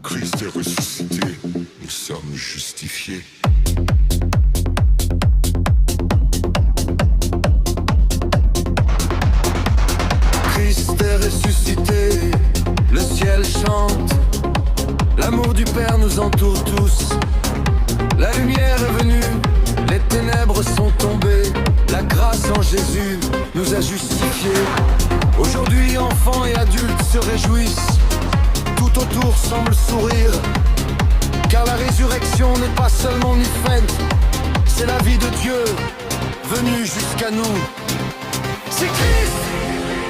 Christ est ressuscité, nous sommes justifiés. Christ est ressuscité, le ciel chante, l'amour du Père nous entoure tous. La lumière est venue, les ténèbres sont tombées, la grâce en Jésus nous a justifiés. Aujourd'hui enfants et adultes se réjouissent, tout autour semble sourire, car la résurrection n'est pas seulement une fête, c'est la vie de Dieu venue jusqu'à nous. Si Christ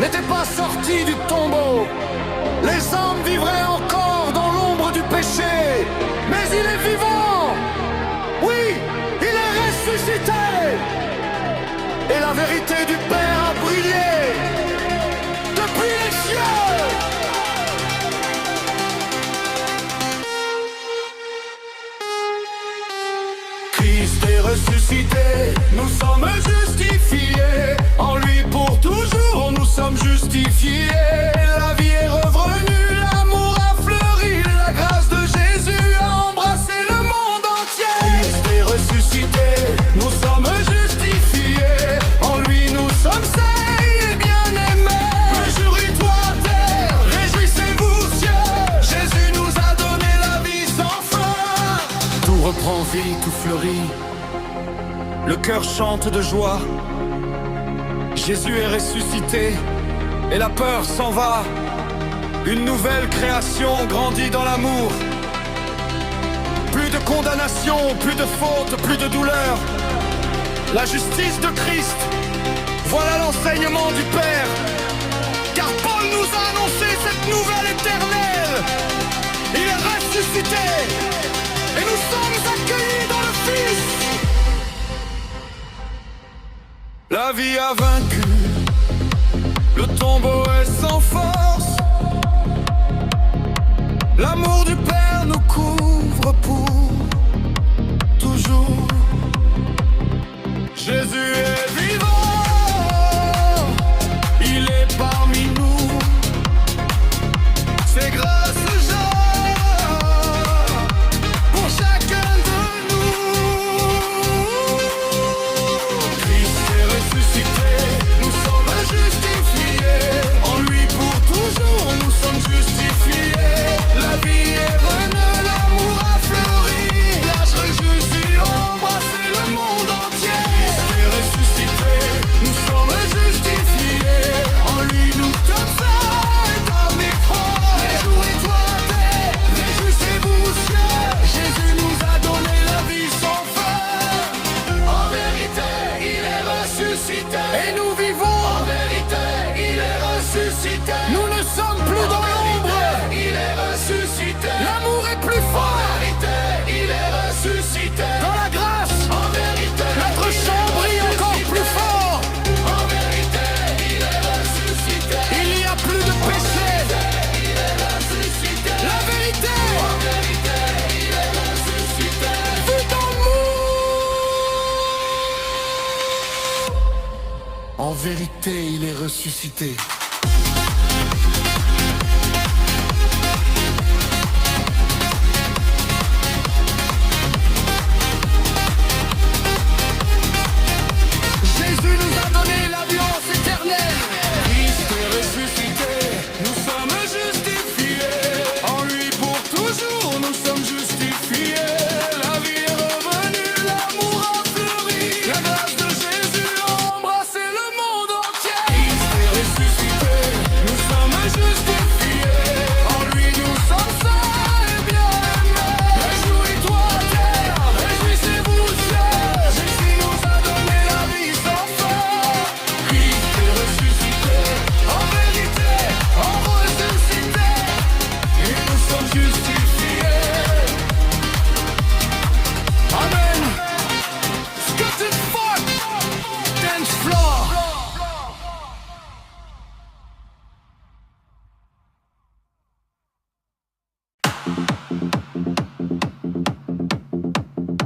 n'était pas sorti du tombeau, les hommes vivraient encore dans l'ombre du péché. Mais il est vivant, oui, il est ressuscité, et la vérité du Père a brillé depuis les cieux. Christ est ressuscité, nous sommes justifiés, en lui pour toujours nous sommes justifiés. La vie est revenue, l'amour a fleuri, la grâce de Jésus a embrassé le monde entier. Christ est ressuscité, nous sommes justifiés, en lui nous sommes saints et bien-aimés. Réjouis-toi terre, réjouissez-vous cieux, Jésus nous a donné la vie sans fin. Tout reprend vie, tout fleurit, le cœur chante de joie. Jésus est ressuscité et la peur s'en va. Une nouvelle création grandit dans l'amour. Plus de condamnation, plus de faute, plus de douleur. La justice de Christ, voilà l'enseignement du Père. Car Paul nous a annoncé cette nouvelle éternelle. Il est ressuscité et nous sommes accueillis dans le Fils. La vie a vaincu, le tombeau est sans force. L'amour du Père nous couvre pour toujours. Jésus est vivant, il est parmi nous. C'est grâce pour chacun de nous. Christ est ressuscité, nous sommes justifiés. En lui pour toujours, nous sommes justifiés. La vie est venue, l'amour a fleuri. L'âge Jésus a embrassé le monde entier. Christ est ressuscité, nous sommes justifiés. En lui nous sommes saints comme des froids. Réjouis-toi terre, réjouissez-vous cieux, Jésus nous a donné la vie sans fin. En vérité, il est ressuscité, et nous vivons. En vérité, il est ressuscité. Nous ne sommes plus dans l'ombre. Il est ressuscité. L'amour est plus fort. En vérité, il est ressuscité. Dans la grâce, en vérité, notre chant brille encore plus fort. En vérité, il est ressuscité. Il n'y a plus de péché. Il est ressuscité. La vérité, en vérité, il est ressuscité. Vu dans le monde. En vérité, il est ressuscité. Jésus nous a donné l'alliance éternelle. Christ est ressuscité, nous sommes justifiés. En lui pour toujours, nous sommes justifiés. La vie est revenue, l'amour a fleuri. La grâce de Jésus a embrassé le monde entier. Christ est ressuscité, nous sommes justifiés. En lui nous sommes saints et bien-aimés. Réjouis-toi terre, réjouissez-vous cieux, Jésus nous a donné la vie sans fin. Christ est ressuscité, en vérité, en ressuscité, et nous sommes justifiés. Amen. Scotted Fort, dance floor.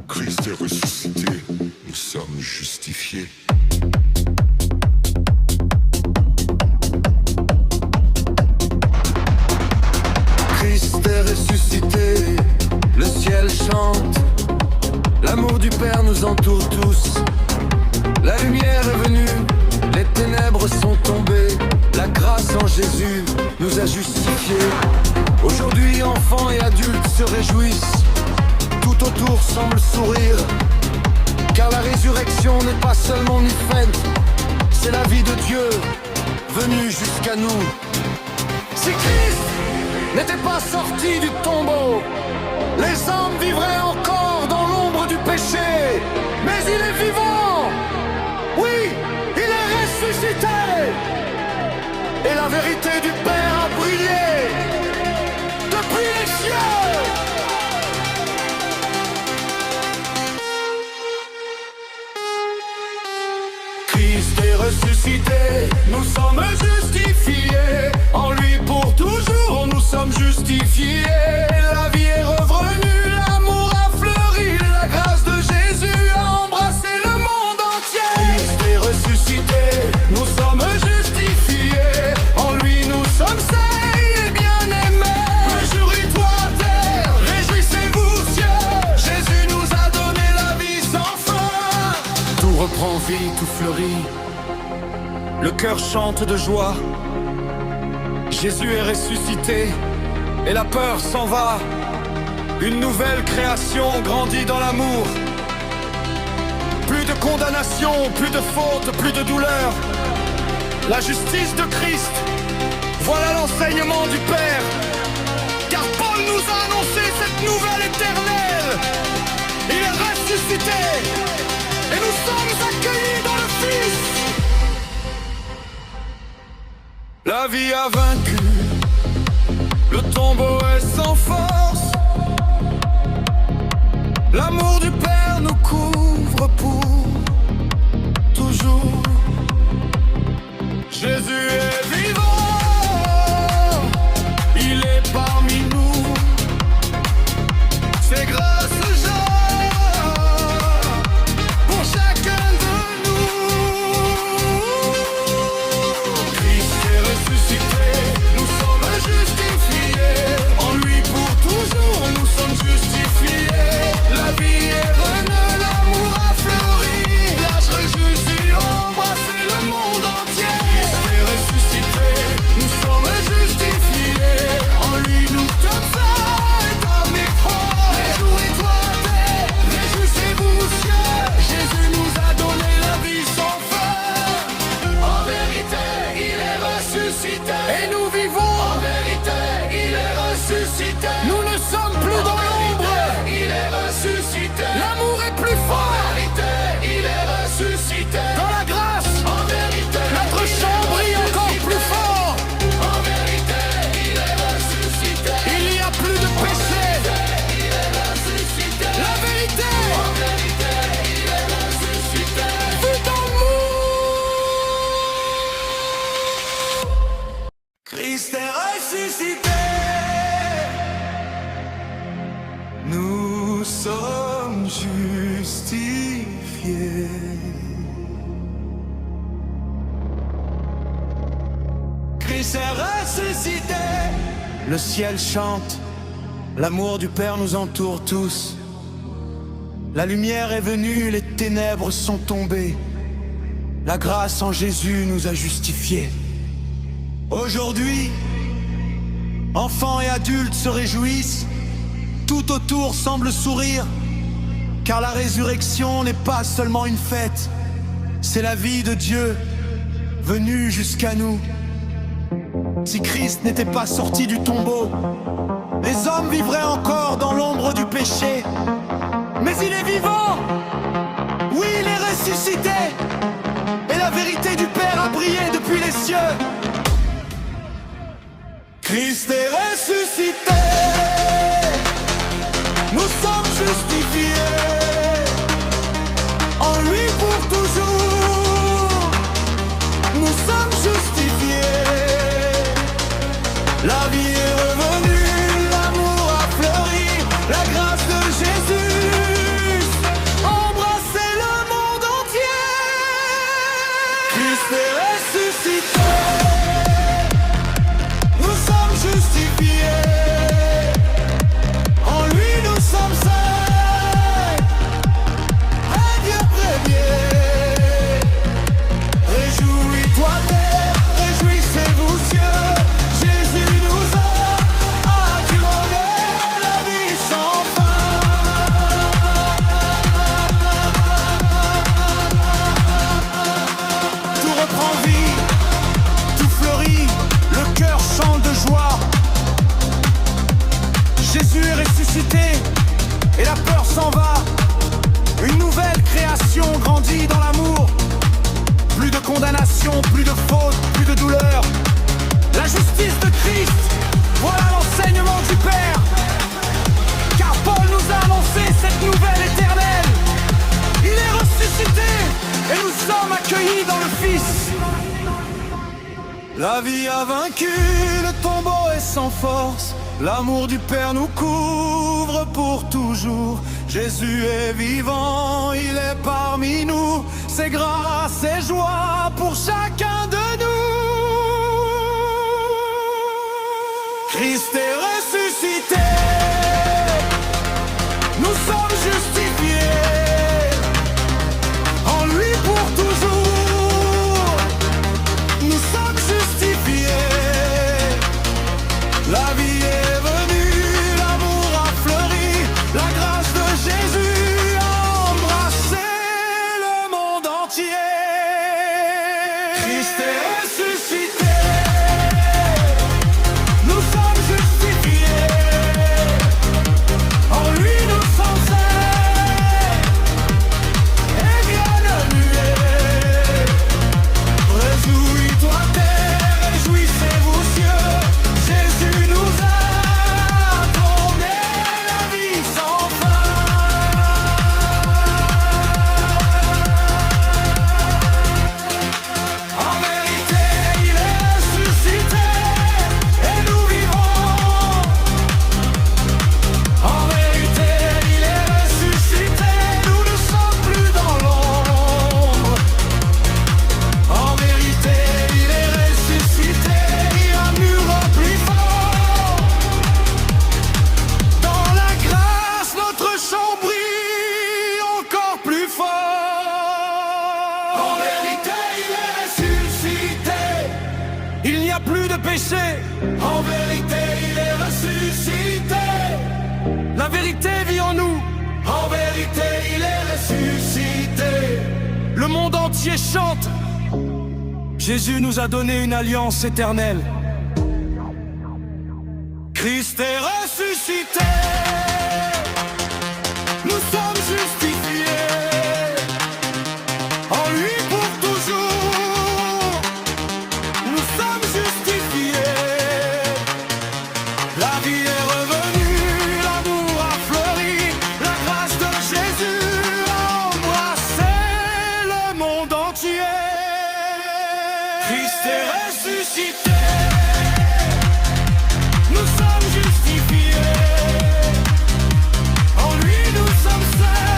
Christ est ressuscité, nous sommes justifiés. nous entoure tous. La lumière est venue, les ténèbres sont tombées. La grâce en Jésus nous a justifiés. Aujourd'hui, enfants et adultes se réjouissent. Tout autour semble sourire, car la résurrection n'est pas seulement une fête, c'est la vie de Dieu venue jusqu'à nous. Si Christ n'était pas sorti du tombeau, les hommes vivraient encore dans l'ombre du péché. Mais il est vivant, oui, il est ressuscité, et la vérité du Père a brillé depuis les cieux. Christ est ressuscité, nous sommes justifiés. En lui pour toujours, nous sommes justifiés. La vie est revenue, l'amour a fleuri. La grâce de Jésus a embrassé le monde entier. Christ est ressuscité, nous sommes justifiés. En lui nous sommes saints et bien-aimés. Réjouis-toi terre, réjouissez-vous cieux. Jésus nous a donné la vie sans fin. Tout reprend vie, tout fleurit. Le cœur chante de joie. Jésus est ressuscité et la peur s'en va. Une nouvelle création grandit dans l'amour. Plus de condamnation, plus de faute, plus de douleur. La justice de Christ, voilà l'enseignement du Père. Car Paul nous a annoncé cette nouvelle éternelle. Il est ressuscité et nous sommes accueillis dans le Fils. La vie a vaincu, le tombeau est sans force. L'amour du Père nous couvre pour toujours. Jésus est vivant, il est parmi nous. C'est grâce Jean pour chacun de nous. Christ est ressuscité, nous sommes justifiés. En lui pour toujours, nous sommes justifiés. La vie est venue, l'amour a fleuri. L'âge Jésus a embrassé le monde entier. Christ est ressuscité, nous sommes justifiés. En lui nous sommes faits comme les croix. Réjouis-toi terre, réjouissez-vous cieux. Jésus nous a donné la vie sans fin. En vérité, il est ressuscité. Et nous vivons. En vérité, il est ressuscité. Nous ne sommes plus dans l'ombre. Il est ressuscité. L'amour est plus fort. En vérité, il est ressuscité. Dans la grâce. En vérité, notre chant brille encore plus fort. En vérité, il est ressuscité. Il n'y a plus de péché. Il est ressuscité. La vérité. En vérité, il est ressuscité. Vu dans le monde. Christ est ressuscité. Nous sommes justifiés. Christ est ressuscité. Le ciel chante, l'amour du Père nous entoure tous. La lumière est venue, les ténèbres sont tombées. La grâce en Jésus nous a justifiés. Aujourd'hui, enfants et adultes se réjouissent. Tout autour semble sourire, car la résurrection n'est pas seulement une fête, c'est la vie de Dieu venue jusqu'à nous. Si Christ n'était pas sorti du tombeau, les hommes vivraient encore dans l'ombre du péché. Mais il est vivant, oui, il est ressuscité, et la vérité du Père a brillé depuis les cieux. Christ est ressuscité, nous sommes justifiés. En lui pour toujours, nous sommes justifiés. La vie est revenue, l'amour a fleuri. La grâce de Jésus embrassez le monde entier. Christ est ressuscité, nous sommes justifiés. En lui nous sommes saints Christ, voilà l'enseignement du Père. Car Paul nous a annoncé cette nouvelle éternelle. Il est ressuscité et nous sommes accueillis dans le Fils. La vie a vaincu, le tombeau est sans force. L'amour du Père nous couvre pour toujours. Jésus est vivant, il est parmi nous. C'est grâce et joie pour chacun de nous. Christ est ressuscité, nous sommes justifiés. En lui pour toujours, nous sommes justifiés. La vie est venue, l'amour a fleuri, la grâce de Jésus a embrassé le monde entier. Christ est ressuscité, nous sommes justifiés. En lui nous sommes saints et bien muets. Réjouis-toi terre, réjouissez-vous cieux. Jésus nous a donné la vie sans fin. En vérité, il est ressuscité et nous vivons. En vérité, il est ressuscité, nous ne sommes plus dans l'ombre. En vérité, il est ressuscité, il a mûri plus fort. Dans la grâce, notre chant brille encore plus fort. En vérité, il est ressuscité, il n'y a plus de péché. En vérité, il est ressuscité, la vérité vit en nous. En vérité, il est ressuscité, le monde entier chante. Jésus nous a donné une alliance éternelle. Christ est ressuscité, nous sommes justifiés. En lui pour toujours, nous sommes justifiés. La vie est revenue, l'amour a fleuri, la grâce de Jésus a embrassé le monde entier. Christ est ressuscité, nous sommes justifiés. En lui nous sommes saints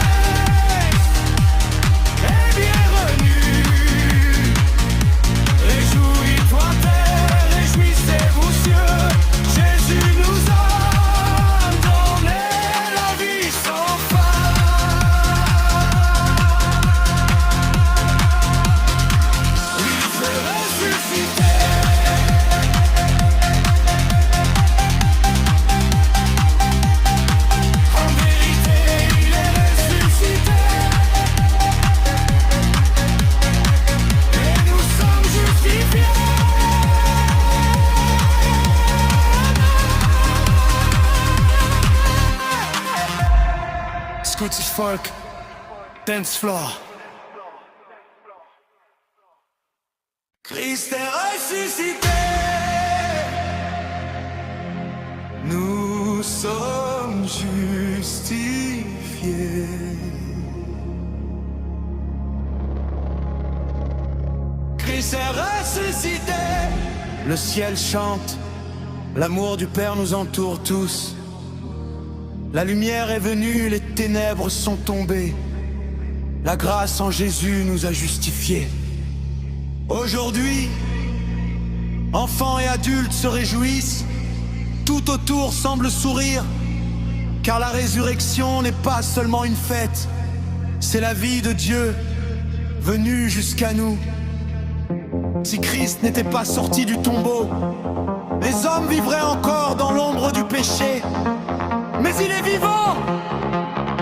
et bienvenus. Réjouis-toi terre, réjouissez-vous cieux. Jésus nous a donné la vie sans fin. Il est ressuscité. En vérité, il est ressuscité. Et nous sommes justifiés. Scottish folk, dance floor. Christ est ressuscité, nous sommes justifiés. Christ est ressuscité, le ciel chante, l'amour du Père nous entoure tous. La lumière est venue, les ténèbres sont tombées. La grâce en Jésus nous a justifiés. Aujourd'hui, enfants et adultes se réjouissent. Tout autour semble sourire, car la résurrection n'est pas seulement une fête, c'est la vie de Dieu venue jusqu'à nous. Si Christ n'était pas sorti du tombeau, les hommes vivraient encore dans l'ombre du péché. Mais il est vivant,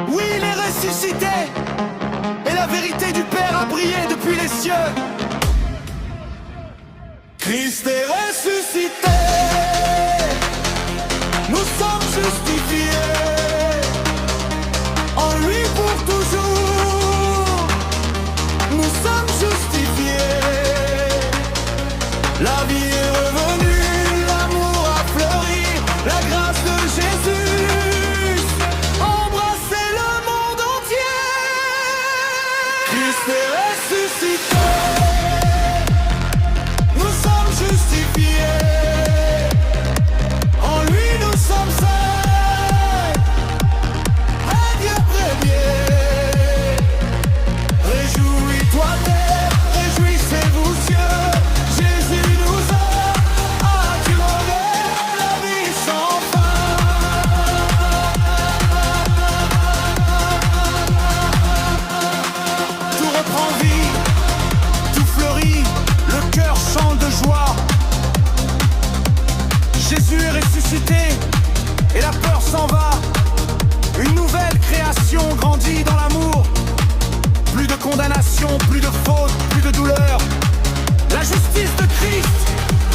oui, il est ressuscité, et la vérité du Père a brillé depuis les cieux. Christ est ressuscité, nous sommes justifiés. En lui pour toujours, nous sommes justifiés. La vie est revenue, l'amour a ressuscité et la peur s'en va. Une nouvelle création grandit dans l'amour. Plus de condamnation, plus de faute, plus de douleur. La justice de Christ,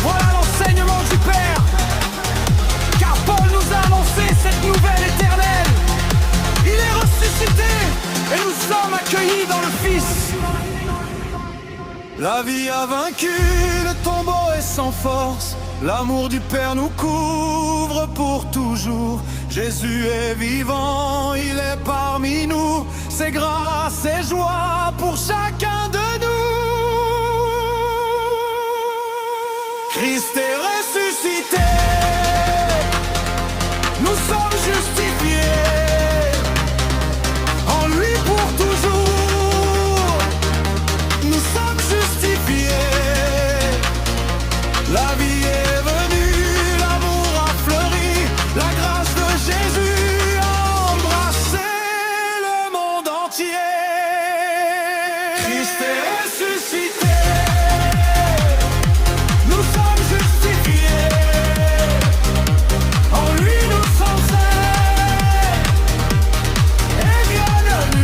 voilà l'enseignement du Père. Car Paul nous a annoncé cette nouvelle éternelle. Il est ressuscité et nous sommes accueillis dans le Fils. La vie a vaincu, le tombeau est sans force. L'amour du Père nous couvre pour toujours. Jésus est vivant, il est parmi nous. C'est grâce et joie pour chacun de nous. Christ est ressuscité, nous sommes justifiés. En lui pour toujours, nous sommes justifiés. La vie est venue, l'amour a fleuri, la grâce de Jésus a embrassé le monde entier. Christ est ressuscité, nous sommes justifiés. En lui nous sommes saints et bienheureux.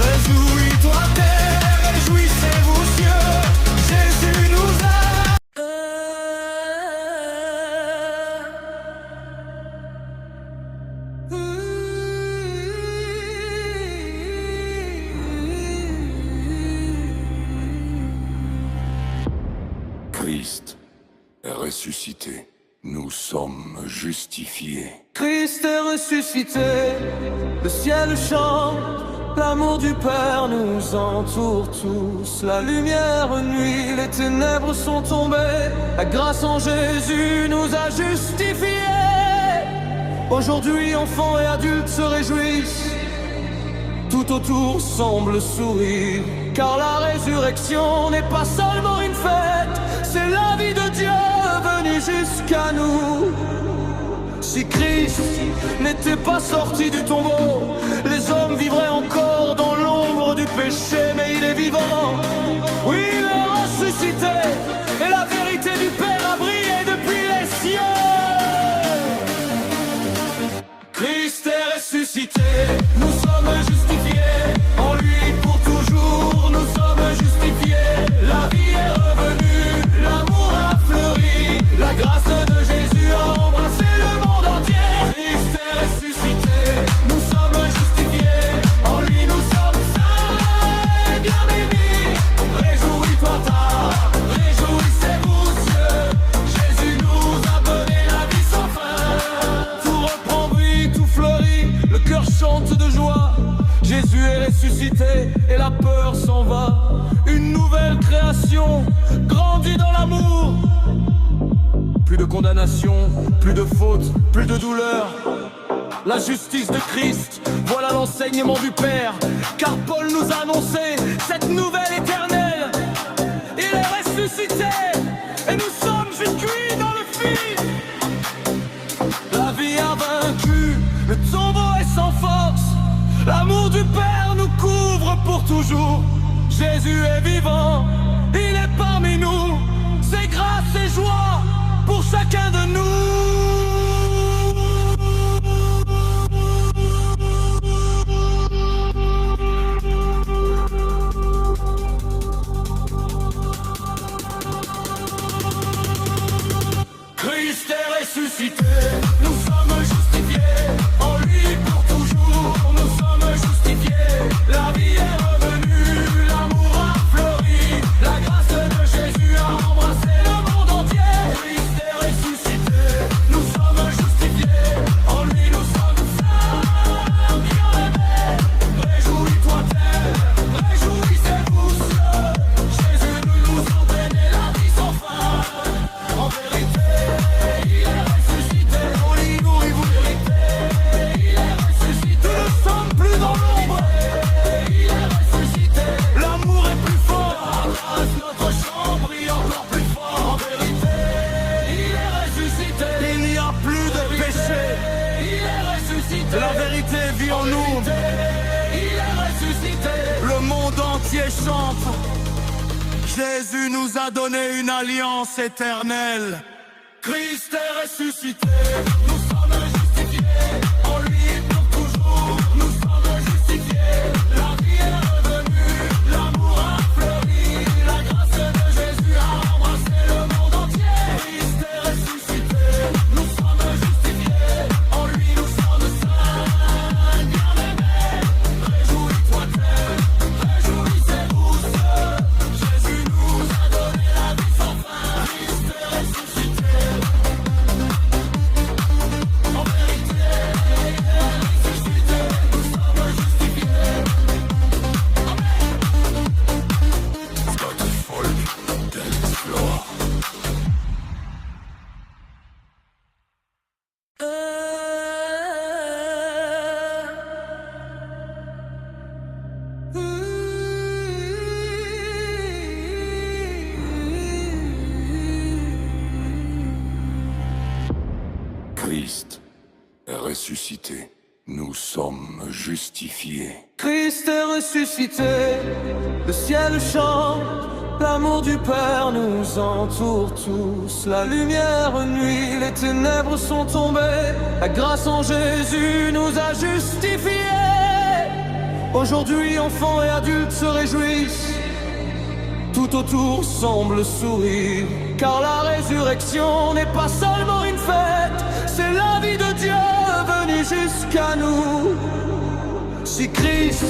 Réjouis-toi terre, réjouissez-vous cieux, Jésus nous a. Christ est ressuscité. Nous sommes justifiés. Christ est ressuscité, le ciel chante, l'amour du Père nous entoure tous. La lumière nuit, les ténèbres sont tombées, la grâce en Jésus nous a justifiés. Aujourd'hui enfants et adultes se réjouissent, tout autour semble sourire, car la résurrection n'est pas seulement une fête, c'est la vie de Dieu venue jusqu'à nous. Si Christ n'était pas sorti du tombeau, les hommes vivraient encore dans l'ombre du péché, mais il est vivant, oui il est ressuscité, et la vérité du Père a brillé depuis les cieux. Christ est ressuscité, nous sommes justifiés, en lui pour toujours, nous sommes justifiés. La vie est revenue, l'amour a fleuri, la grâce de Jésus a embrassé le monde entier. Christ est ressuscité, nous sommes justifiés, en lui nous sommes saints et bien bénis. Réjouis-toi tard, réjouissez-vous cieux, Jésus nous a donné la vie sans fin. Tout reprend vie, tout fleurit, le cœur chante de joie. Jésus est ressuscité et la peur s'en va. Une nouvelle création grandit dans l'amour. Plus de condamnation, plus de faute, plus de douleur. La justice de Christ, voilà l'enseignement du Père. Car Paul nous a annoncé cette nouvelle éternelle. Il est ressuscité et nous sommes cuits dans le Fils. La vie a vaincu, le tombeau est sans force. L'amour du Père nous couvre pour toujours. Jésus est vivant, il est parmi nous. C'est grâce et joie pour chacun de nous. Christ est ressuscité, nous sommes justifiés. En lui pour toujours, nous sommes justifiés. La vie est revenue, l'amour a fleuri, la grâce de Jésus a embrassé le monde entier. Christ est ressuscité, nous sommes justifiés. En lui nous sommes saints, bien-aimés. Réjouis-toi terre, réjouissez-vous cieux, Jésus nous a donné la vie sans fin. En vérité, il est ressuscité, on lit nous et vous vérité. Il est ressuscité, nous ne sommes plus dans l'ombre. Il est ressuscité, l'amour est plus fort. La grâce, notre chant brille encore plus fort. En vérité, il est ressuscité, il n'y a plus de péché. Il est ressuscité, la vérité vit en nous. Il est ressuscité, le monde entier chante. Jésus nous a donné une alliance éternelle. Christ est ressuscité, nous sommes justifiés, en lui pour toujours, nous sommes justifiés. La vie est revenue, l'amour a fleuri, la grâce de Jésus a embrassé le monde entier. Christ est ressuscité, nous sommes justifiés, en lui nous sommes saints, bien-aimés. Réjouis-toi terre, réjouissez-vous ceux, Jésus nous a donné la vie sans fin. Christ est ressuscité. En vérité, ressuscité, nous sommes justifiés. Scott Folk, Dance Floor. Christ est ressuscité. Nous sommes justifiés. Christ est ressuscité, le ciel chante, l'amour du Père nous entoure tous. La lumière nuit, les ténèbres sont tombées, la grâce en Jésus nous a justifiés. Aujourd'hui enfants et adultes se réjouissent, tout autour semble sourire, car la résurrection n'est pas seulement une fête, c'est la vie de Dieu venue jusqu'à nous. Si Christ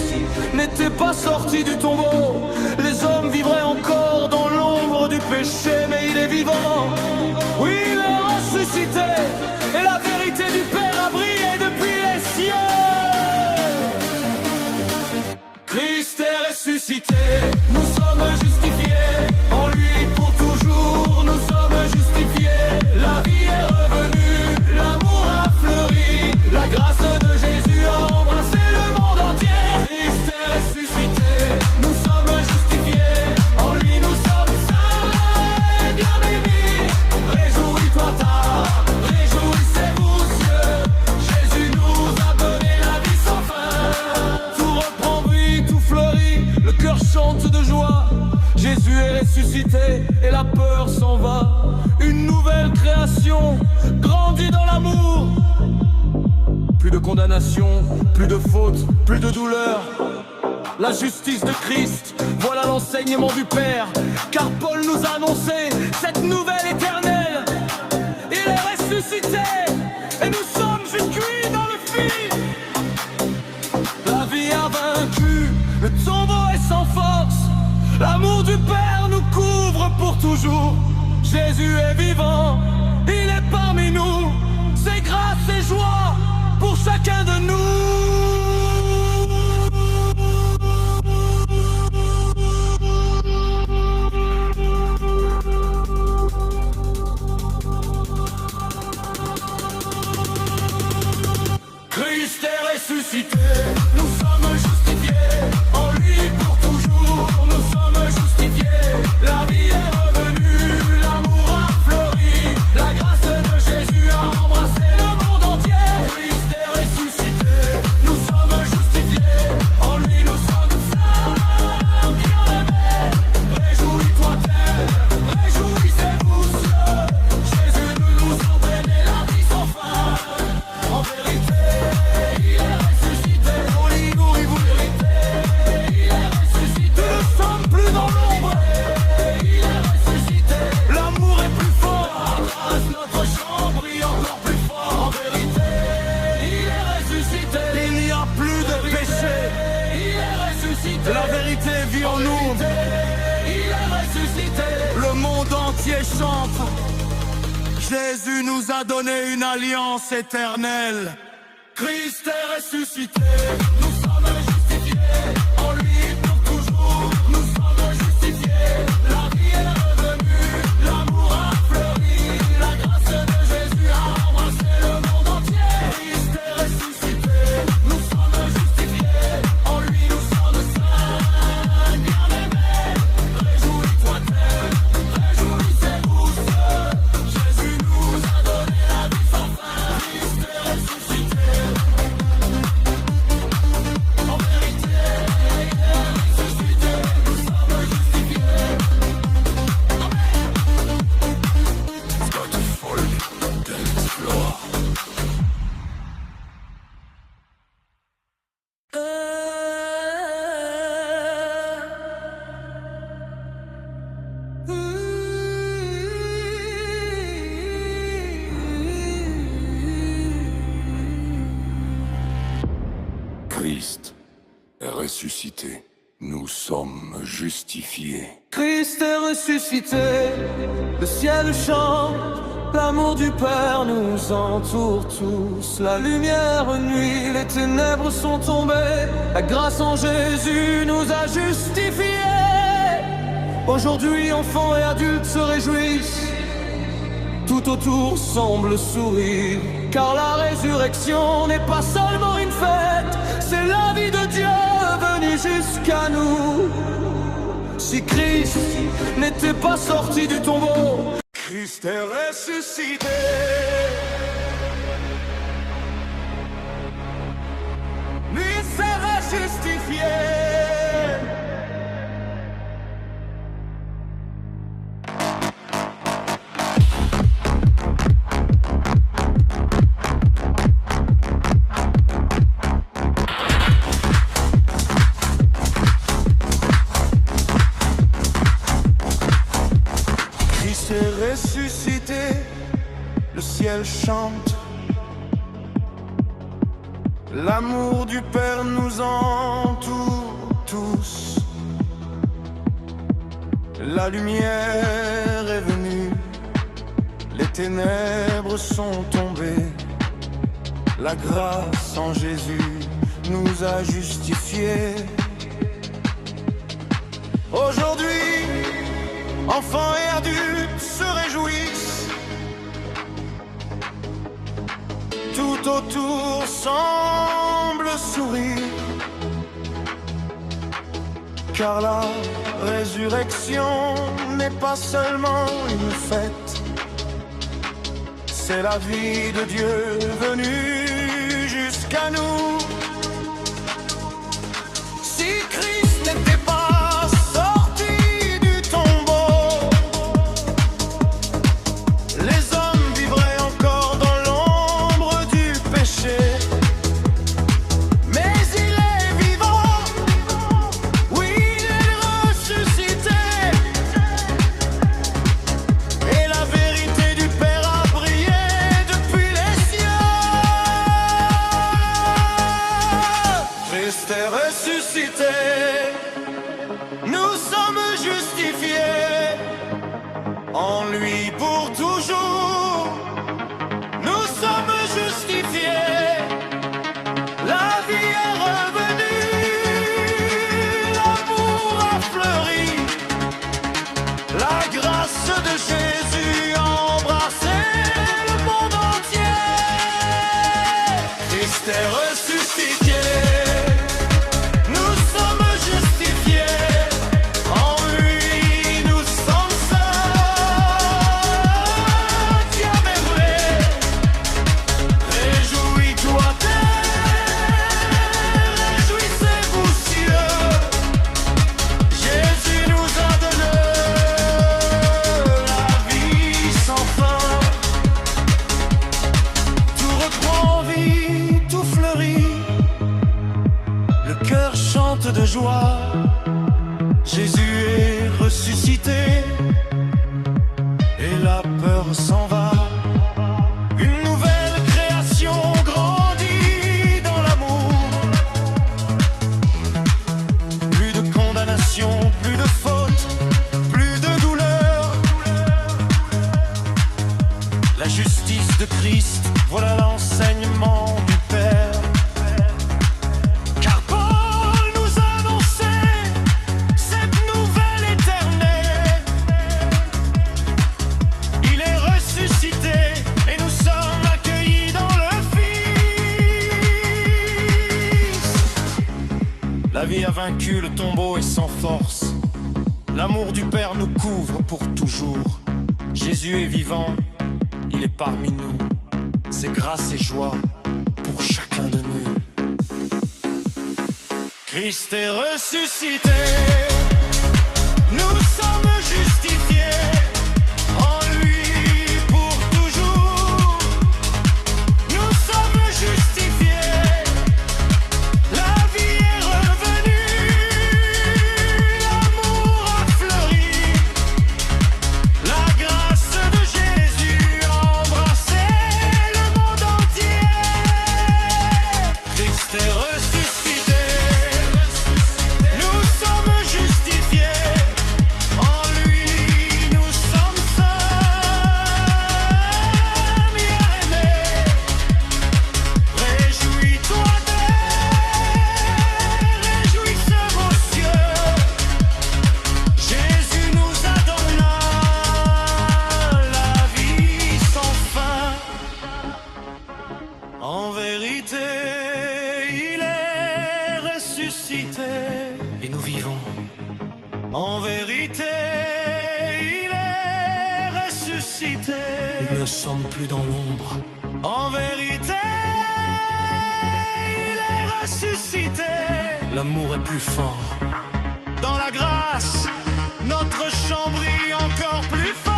n'était pas sorti du tombeau, les hommes vivraient encore dans l'ombre du péché, mais il est vivant, oui il est ressuscité, et la vérité du Père a brillé depuis les cieux. Christ est ressuscité, nous sommes justifiés, en lui pour toujours, nous sommes justifiés. La vie est revenue, l'amour a fleuri, la grâce de Jésus a embrassé le monde entier. Christ est ressuscité, nous sommes justifiés, en lui nous sommes saints, bien-aimés. Réjouis-toi tard, réjouissez-vous cieux, Jésus nous a donné la vie sans fin. Tout reprend vie, tout fleurit, le cœur chante de joie. Jésus est ressuscité et la peur s'en va. Une nouvelle création grandit dans l'amour. Plus de condamnation, plus de faute, plus de douleur. La justice de Christ, voilà l'enseignement du Père. Car Paul nous a annoncé cette nouvelle éternelle. Il est ressuscité et nous sommes cuits dans le fil. La vie a vaincu, le tombeau est sans force. L'amour du Père nous couvre pour toujours. Jésus est vivant, il est parmi nous. C'est grâce et joie pour chacun de nous. Christ est ressuscité, nous sommes justifiés, en lui pour toujours, nous sommes justifiés. La vie est revenue, l'amour a fleuri, la grâce de Jésus a embrassé le monde entier. Christ est ressuscité, nous sommes justifiés, en lui nous sommes saints, bien-aimés. Réjouis-toi terre, réjouissez-vous cieux, Jésus nous a donné la vie sans fin. En vérité, il est ressuscité, on lit, vous vérité, il est ressuscité. Nous ne sommes plus dans l'ombre, il est ressuscité. L'amour est plus fort, grâce notre chant brille encore plus fort. En vérité, il est ressuscité. Il n'y a plus de péché, il est ressuscité. La vérité vit en nous, il est ressuscité. Le monde entier chante. Jésus nous a donné une alliance éternelle. Christ est ressuscité, nous sommes justifiés, en lui pour toujours, nous sommes justifiés. La vie est revenue, l'amour a fleuri, la grâce de Jésus a embrassé le monde entier. Christ est ressuscité, nous sommes justifiés, en lui nous sommes saints, bien-aimés. Réjouis-toi terre, réjouissez-vous cieux, Jésus nous a donné la vie sans fin. Christ est ressuscité. Christ est ressuscité, nous sommes justifiés. Christ est ressuscité, le ciel chante, l'amour du Père nous entoure tous. La lumière nuit, les ténèbres sont tombées, la grâce en Jésus nous a justifiés. Aujourd'hui, enfants et adultes se réjouissent, tout autour semble sourire, car la résurrection n'est pas seulement une fête, c'est la vie de Dieu venue jusqu'à nous. Si Christ n'était pas sorti du tombeau, Christ est ressuscité. Lui sera justifié. Ressuscité, le ciel chante, l'amour du Père nous entoure tous. La lumière est venue, les ténèbres sont tombées, la grâce en Jésus nous a justifiés. Aujourd'hui, enfants et adultes se réjouissent, tout autour semble sourire, car la résurrection n'est pas seulement une fête, c'est la vie de Dieu venue jusqu'à nous. Si Christ n'était pas nous sommes justifiés en lui pour toujours. Nous sommes justifiés, la vie est revenue, l'amour a fleuri, la grâce de Jésus a embrassé le monde entier. Christ est ressuscité. De joie, Jésus est ressuscité et la peur s'en va. Une nouvelle création grandit dans l'amour. Plus de condamnation, plus de faute, plus de douleur. La justice de Christ, voilà l'enseignement du Père. La vie a vaincu le tombeau et sans force. L'amour du Père nous couvre pour toujours. Jésus est vivant, il est parmi nous. C'est grâce et joie pour chacun de nous. Christ est ressuscité. Nous sommes justifiés. Christ est ressuscité. ne sommes plus dans l'ombre. En vérité, il est ressuscité. L'amour est plus fort. Dans la grâce, notre chant brille encore plus fort.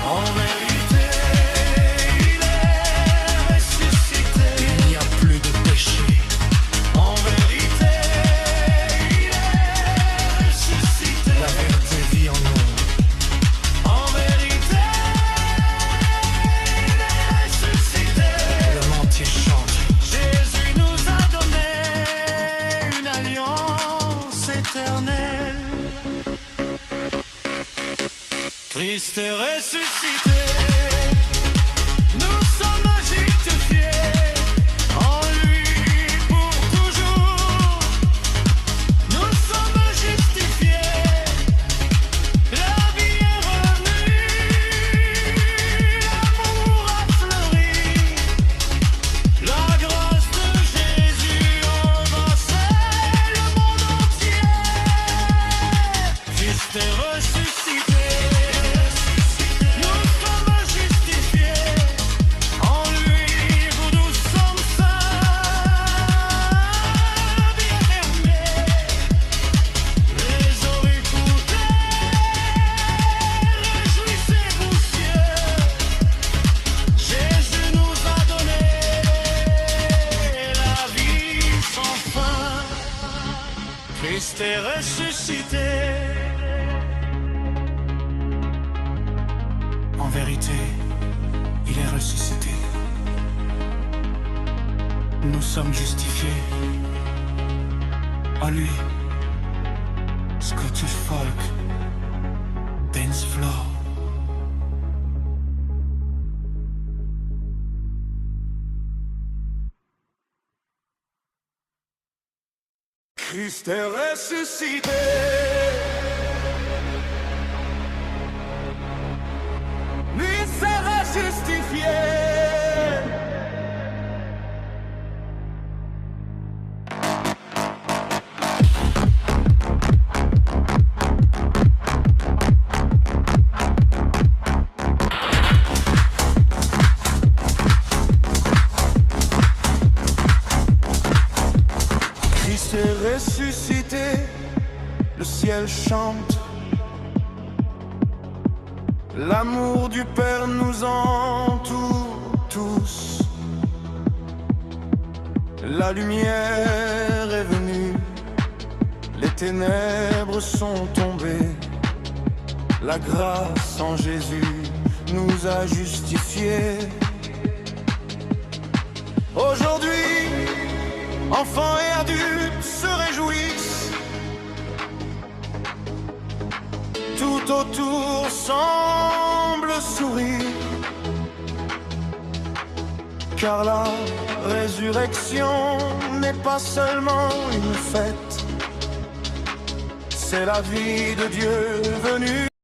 En vérité, il est ressuscité. Il n'y a plus de péché. En vérité, il est ressuscité. La vérité vit en nous. En vérité, il est ressuscité. Le mentier chante. Jésus nous a donné une alliance éternelle. Christ est ressuscité. Nous sommes justifiés en lui pour toujours. Nous sommes justifiés. La vie est revenue. L'amour a fleuri. La grâce de Jésus embrassait le monde entier. Christ est ressuscité. Nous sommes justifiés. En lui, nous sommes saints, bien-aimés. Les oreilles écoutées, réjouissez-vous cieux. Jésus nous a donné la vie sans fin. Christ est ressuscité. En vérité, il est ressuscité. Nous sommes justifiés. En lui, Scottish folk, dance floor. Christ est ressuscité. Lui sera justifié. Christ est ressuscité, le ciel chante. L'amour du Père nous entoure tous. La lumière est venue, les ténèbres sont tombées. La grâce en Jésus nous a justifiés. Aujourd'hui, enfants et adultes se réjouissent. Tout autour semble sourire, car la résurrection n'est pas seulement une fête, c'est la vie de Dieu venue.